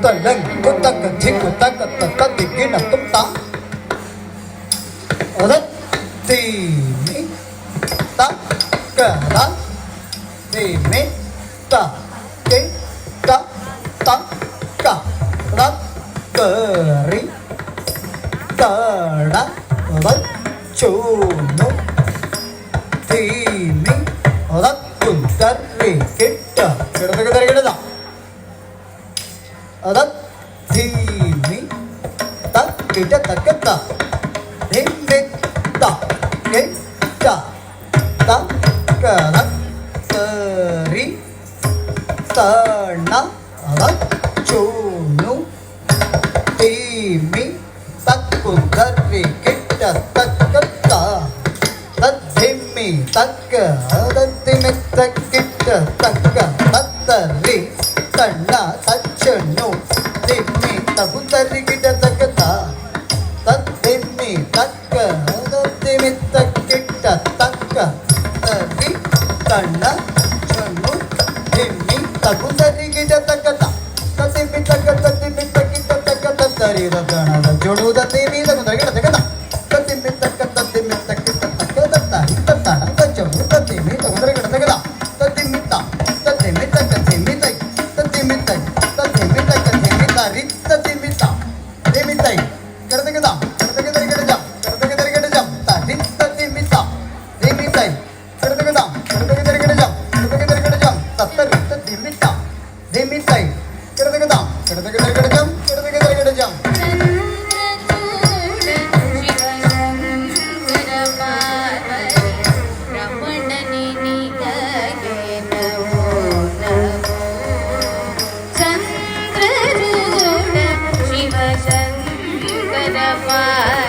ತಲಂಗ್ ಕುತಕ ಧಿಕ್ಕು ತಕ ತಕ ದಿಗ್ಗಿನ ತುಪ್ತ ತೀಮಿ ತಕದ ತೀಮಿ ತ ಕೆ ತ ತ ಕ ರ ಕರಿ ತಡ ಚೂನು ತೀಮಿ ಕುಂತರ್ರಿ ಕೆಟ್ಟ ಗಿಡದ ಅದ ಧೀಮಿ ತ ಕಿಟ ತಕ್ಕ ಧಿಮ್ಮಿ ತ ಕೆ ಟ ತ ಕರ ತರಿ ತಣ ಅದ ಚೂನು ತೀಮಿ ತಕ್ಕು ಧರ್ರಿ ಕಿಟ್ಟ ತಕ್ಕ ಧಿಮ್ಮಿ ತಕ್ಕ ಧಿಮ್ಮಿ ತಕ್ಕಿಟ್ಟ ತಕ್ಕ ತತ್ತರಿ ತಣ್ಣ ತಚ್ಚಣ್ಣು ದಿಮ್ಮಿ ತಗುತ್ತರಿ ಗಿಡ ತಗತ ತದ್ದಿಮ್ಮಿ ತಕ್ಕ ದಿಮ್ಮಿ ತಕ್ಕಿಟ್ಟ ತಕ್ಕ ತರಿ ತಣ್ಣ ಚಣ್ಣು ದಿಮ್ಮಿ ತಗುತ್ತರಿ ಗಿಡ ತಗತ ತದಿಮ್ಮಿ ತಕ್ಕ ತದಿಮ್ಮಿ ತಕ್ಕಿಟ್ಟ ತಕ್ಕ ತತ್ತರಿ ತಣದ ಜೋಡುದ ದೇವಿ ತಗುತ್ತರಿ ಗಿಡ ತಗತ ತದಿಮ್ಮಿ ತಕ್ಕ ತದಿಮ್ಮಿ ತಕ್ಕಿಟ್ಟ ತಕ್ಕ ತತ್ತರಿ ತತ್ತಣ ತಚ್ಚಣ್ಣು ತದಿಮ್ಮಿ ತಗುತ್ತರಿ ಗಿಡ ತಗತ ತದಿಮ್ಮಿ ತ ತದಿಮ್ಮಿ ತಕ್ಕ ದಿಮ್ಮಿ ತೈ ರಿತ್ತ ದಿಮಿತ ದಿಮಿತೈ ಕಡದಗದ ಕಡದಗದರಿ ಗಡಜಂ ಕಡದಗದರಿ ಗಡಜಂ ರಿತ್ತ ದಿಮಿತ ದಿಮಿತೈ ಕಡದಗದ ಕಡದಗದರಿ ಗಡಜಂ ಕಡದಗದರಿ ಗಡಜಂ ತತ್ತ ರಿತ್ತ ದಿಮಿತ ದಿಮಿತೈ ಕಡದಗದ ಕಡದಗದರಿ ಗಡಜಂ ಕಡದಗದರಿ ಗಡಜಂ Bye.